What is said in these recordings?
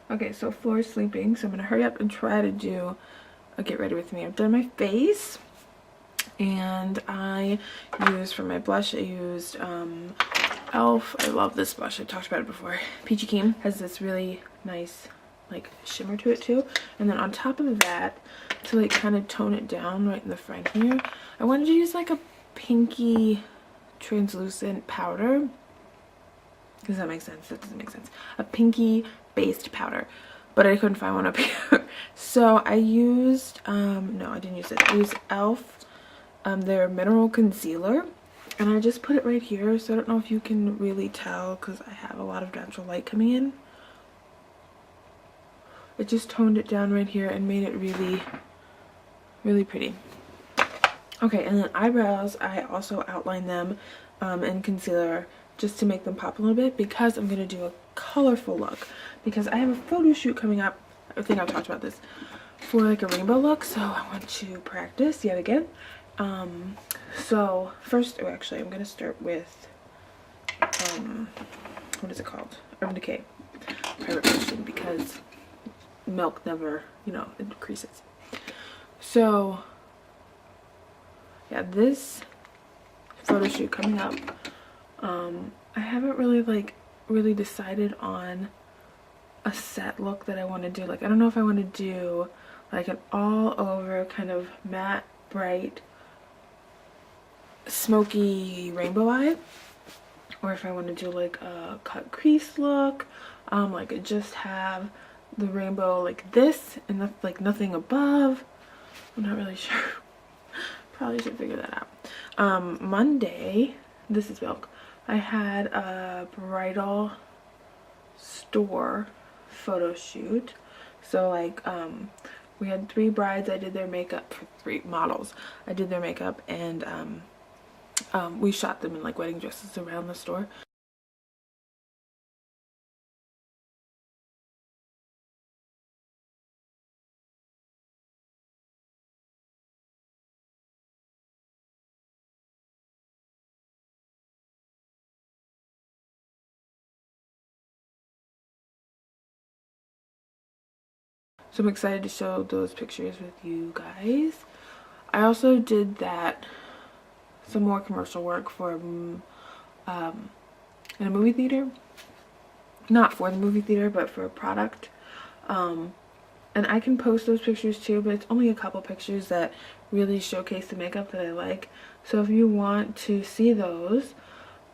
Okay, so Floor's sleeping, so I'm gonna hurry up and try to do a get ready with me. I've done my face, and I used for my blush, I used Elf. I love this blush. I've talked about it before. Peachy Keen has this really nice like shimmer to it too. And then on top of that, to like kind of tone it down right in the front here, I wanted to use like a pinky translucent powder. Does that make sense? That doesn't make sense. A pinky based powder, but I couldn't find one up here. So I used no, I didn't use it. I used Elf, their mineral concealer, and I just put it right here. So I don't know if you can really tell because I have a lot of natural light coming in. It just toned it down right here and made it really, really pretty. Okay, and then eyebrows, I also outlined them in concealer just to make them pop a little bit because I'm going to do a colorful look. Because I have a photo shoot coming up, I think I've talked about this, for like a rainbow look, so I want to practice yet again. So first, oh actually I'm going to start with, what is it called? Urban Decay Private Passion, because milk never, you know, it decreases. So yeah, this photo shoot coming up, I haven't really decided on a set look that I want to do. Like, I don't know if I want to do like an all over kind of matte, bright, smoky rainbow eye, or if I want to do like a cut crease look, like just have the rainbow like this and like nothing above. I'm not really sure. Probably should figure that out. Monday, this is milk, I had a bridal store photo shoot. So like we had 3 brides. I did their makeup for 3 models. I did their makeup, and we shot them in like wedding dresses around the store. So I'm excited to show those pictures with you guys. I also did some more commercial work for in a movie theater. Not for the movie theater, but for a product. And I can post those pictures too, but it's only a couple pictures that really showcase the makeup that I like. So if you want to see those,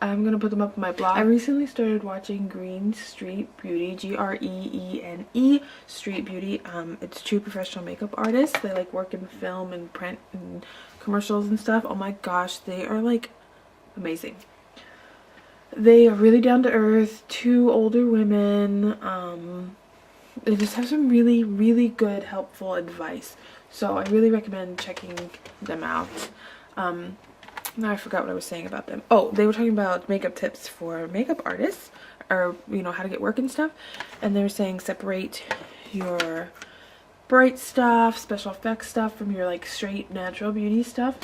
I'm gonna put them up on my blog. I recently started watching Green Street Beauty, G-R-E-E-N-E Street Beauty. It's 2 professional makeup artists. They like work in film and print and commercials and stuff. Oh my gosh, they are like amazing. They are really down to earth, 2 older women. They just have some really, really good, helpful advice. So I really recommend checking them out. Now I forgot what I was saying about them. Oh, they were talking about makeup tips for makeup artists, or, you know, how to get work and stuff. And they were saying separate your bright stuff, special effects stuff from your like straight natural beauty stuff.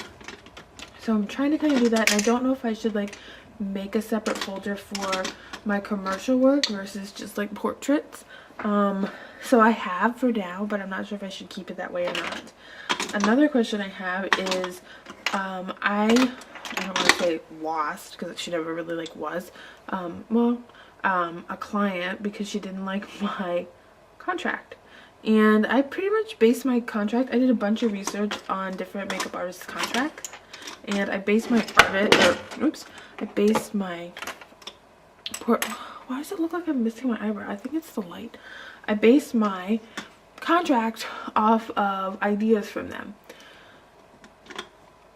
So I'm trying to kind of do that, and I don't know if I should like make a separate folder for my commercial work versus just like portraits. So I have for now, but I'm not sure if I should keep it that way or not. Another question I have is, I don't want to say lost, because she never really like was, a client because she didn't like my contract. And I pretty much based my contract, I did a bunch of research on different makeup artists' contracts, and I based my why does it look like I'm missing my eyebrow? I think it's the light. I based my contract off of ideas from them.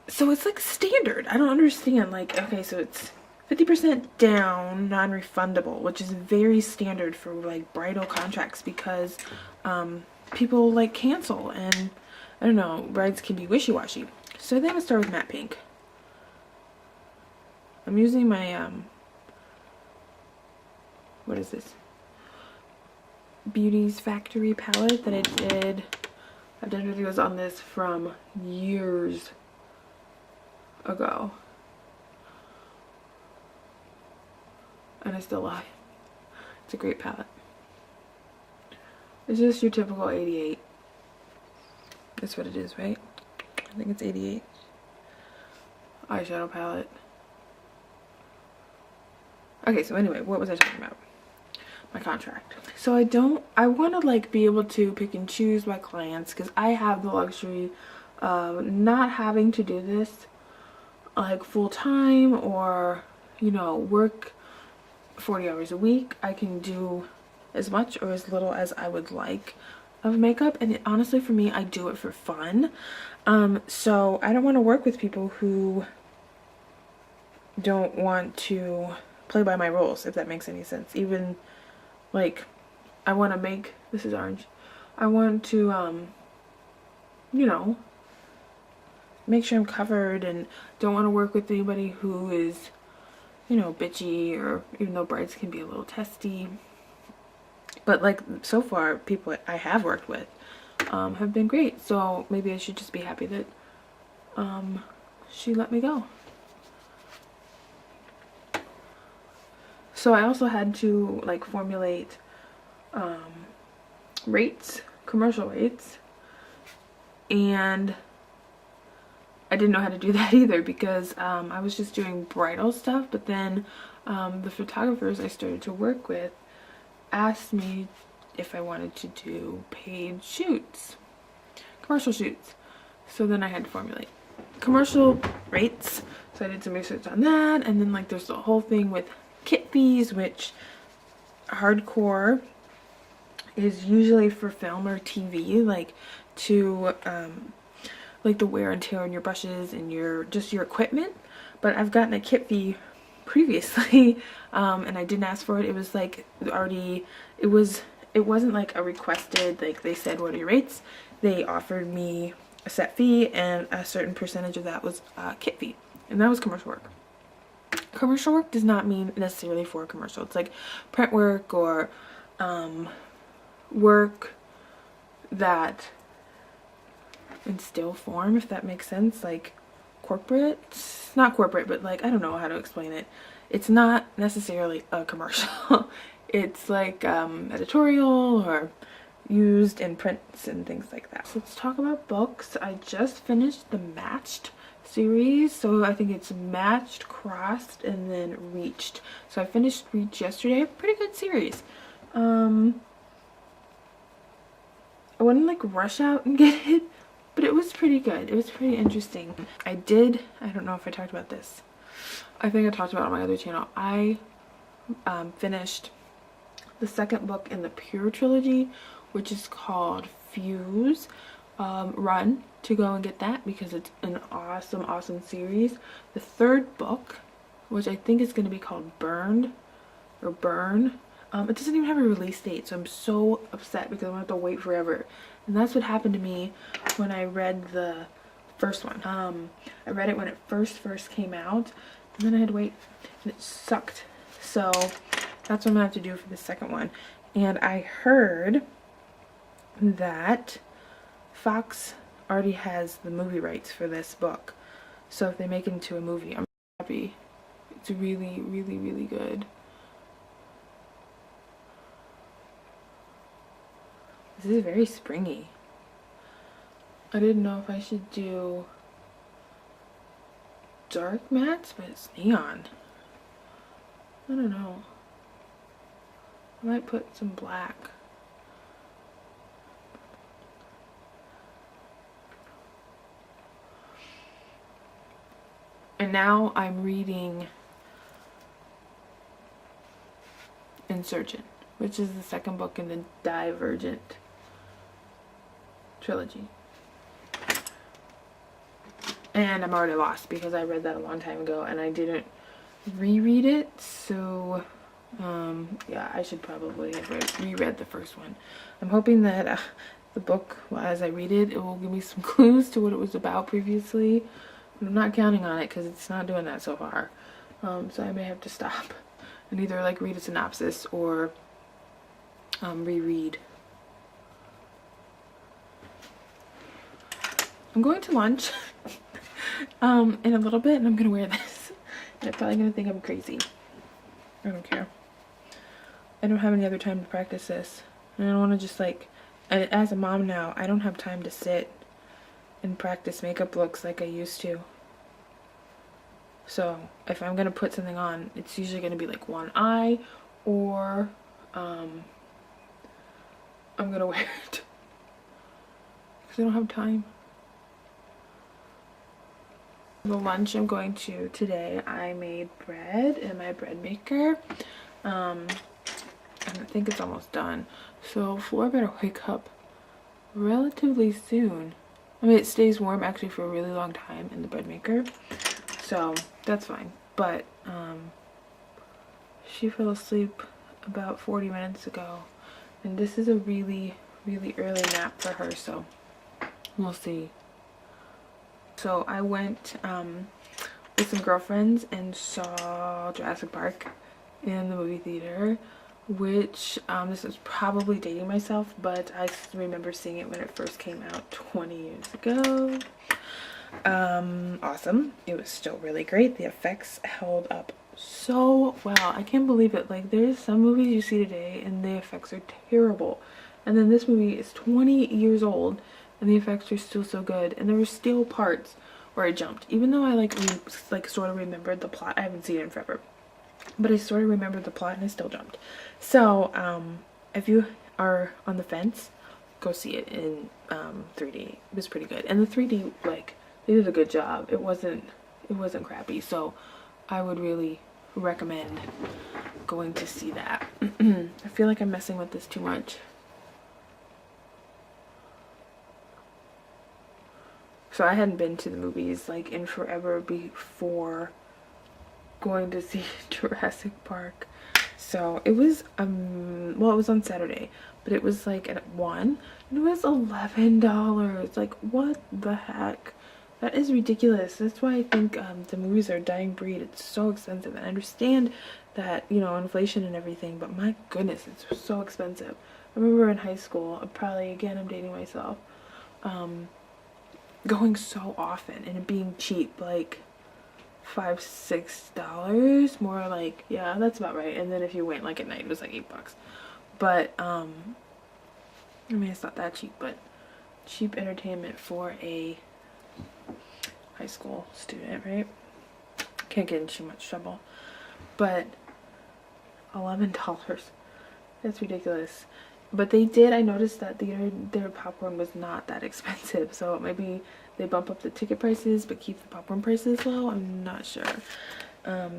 So it's like standard. I don't understand. Like, okay, so it's 50% down, non-refundable, which is very standard for like bridal contracts, because people like cancel, and I don't know, brides can be wishy-washy. So then I start with matte pink. I'm using my what is this? Beauty's Factory palette that I did. I've done videos on this from years ago, and I still love it. It's a great palette. It's just your typical 88. That's what it is, right? I think it's 88. Eyeshadow palette. Okay, so anyway, what was I talking about? My contract. So I want to like be able to pick and choose my clients because I have the luxury of not having to do this like full time or, you know, work 40 hours a week. I can do as much or as little as I would like of makeup, and honestly for me, I do it for fun. So I don't want to work with people who don't want to play by my rules, if that makes any sense. Even like I want to make, this is orange, I want to you know, make sure I'm covered, and don't want to work with anybody who is, you know, bitchy, or even though brides can be a little testy. But like so far, people I have worked with have been great. So maybe I should just be happy that she let me go. So I also had to like formulate rates, commercial rates, and I didn't know how to do that either because I was just doing bridal stuff. But then the photographers I started to work with asked me if I wanted to do paid shoots, commercial shoots. So then I had to formulate commercial rates. So I did some research on that, and then like there's the whole thing with kit fees, which hardcore is usually for film or TV, like to like the wear and tear on your brushes and your equipment. But I've gotten a kit fee previously and I didn't ask for it. It was like already, it wasn't like a requested, like they said what are your rates. They offered me a set fee, and a certain percentage of that was kit fee, and that was commercial work. Commercial work does not mean necessarily for a commercial. It's like print work or work that in still form, if that makes sense, like corporate, not corporate, but like I don't know how to explain it. It's not necessarily a commercial. It's like editorial or used in prints and things like that. So let's talk about books. I just finished the Matched series. So I think it's Matched, Crossed, and then Reached. So I finished Reach yesterday. Pretty good series. I wouldn't like rush out and get it, but it was pretty good. It was pretty interesting. I don't know if I talked about this. I think I talked about it on my other channel. I finished the second book in the Pure trilogy, which is called Fuse. Run to go and get that because it's an awesome series. The third book, which I think is going to be called Burned or Burn, it doesn't even have a release date, so I'm so upset because I'm gonna have to wait forever. And that's what happened to me when I read the first one. I read it when it first came out, and then I had to wait, and it sucked. So that's what I'm gonna have to do for the second one. And I heard that Fox already has the movie rights for this book, so if they make it into a movie, I'm happy. It's really good. This is very springy. I didn't know if I should do dark mattes, but it's neon. I don't know. I might put some black. And now I'm reading Insurgent, which is the second book in the Divergent trilogy. And I'm already lost because I read that a long time ago and I didn't reread it. So yeah, I should probably have reread the first one. I'm hoping that the book, well, as I read it, it will give me some clues to what it was about previously. I'm not counting on it because it's not doing that so far. So I may have to stop and either like read a synopsis or reread. I'm going to lunch in a little bit, and I'm gonna wear this. And they're probably gonna think I'm crazy. I don't care. I don't have any other time to practice this, and I don't want to just like as a mom now, I don't have time to sit and practice makeup looks like I used to. So if I'm gonna put something on, it's usually gonna be like one eye, or I'm gonna wear it because I don't have time. The lunch I'm going to today, I made bread in my bread maker. And I think it's almost done. So Flora better wake up relatively soon. I mean, it stays warm actually for a really long time in the bread maker, so that's fine. But she fell asleep about 40 minutes ago, and this is a really early nap for her, so we'll see. So I went with some girlfriends and saw Jurassic Park in the movie theater, which this is probably dating myself, but I remember seeing it when it first came out 20 years ago. Awesome. It was still really great. The effects held up so well. I can't believe it. Like, there's some movies you see today and the effects are terrible, and then this movie is 20 years old and the effects are still so good, and there were still parts where I jumped, even though I like sort of remembered the plot. I haven't seen it in forever, but I sort of remembered the plot and I still jumped. So if you are on the fence, go see it in 3D. It was pretty good, and the 3D, like, they did a good job. It wasn't crappy, so I would really recommend going to see that. I feel like I'm messing with this too much. So I hadn't been to the movies like in forever before going to see Jurassic Park. So it was well, it was on Saturday, but it was like at 1 and it was $11. Like, what the heck? That is ridiculous. That's why I think the movies are a dying breed. It's so expensive, and I understand that, you know, inflation and everything, but my goodness, it's so expensive. I remember in high school, probably, again, I'm dating myself, going so often and it being cheap, like $5-6, more like, yeah, that's about right. And then if you went like at night, it was like $8. But I mean, it's not that cheap, but cheap entertainment for a high school student, right? Can't get in too much trouble. But $11, that's ridiculous. But they did, I noticed that their popcorn was not that expensive, so maybe they bump up the ticket prices but keep the popcorn prices low. I'm not sure.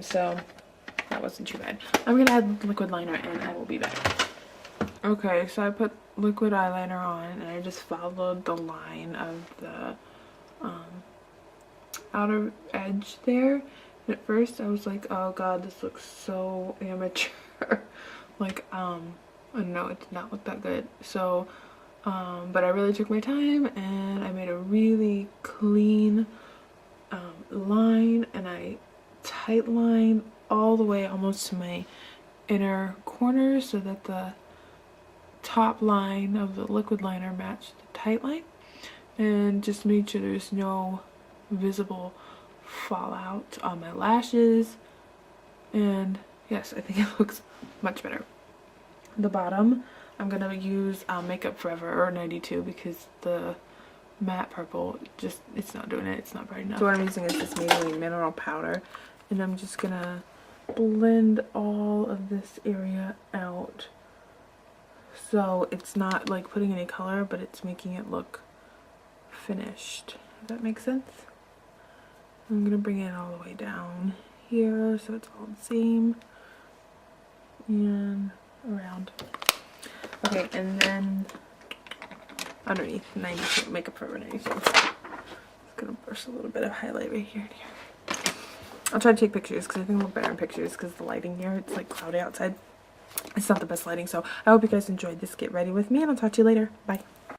So that wasn't too bad. I'm gonna add liquid liner and I will be back. Okay, so I put liquid eyeliner on and I just followed the line of the outer edge there. And at first I was like, oh god, this looks so amateur. Like, no, it did not look that good. So but I really took my time and I made a really clean line, and I tight lined all the way almost to my inner corner so that the top line of the liquid liner matched the tight line, and just made sure there's no visible fallout on my lashes. And yes, I think it looks much better. The bottom, I'm gonna use Makeup Forever or 92 because the matte purple just, it's not doing it. It's not bright enough. So what I'm using is this Maybelline mineral powder, and I'm just gonna blend all of this area out so it's not like putting any color, but it's making it look finished. Does that make sense? I'm gonna bring it all the way down here so it's all the same and around. Okay, and then underneath 92, Makeup Forever 92. I'm just gonna brush a little bit of highlight right here and here. I'll try to take pictures because I think it'll look better in pictures because the lighting here, it's like cloudy outside. It's not the best lighting, so I hope you guys enjoyed this. Get ready with me and I'll talk to you later. Bye.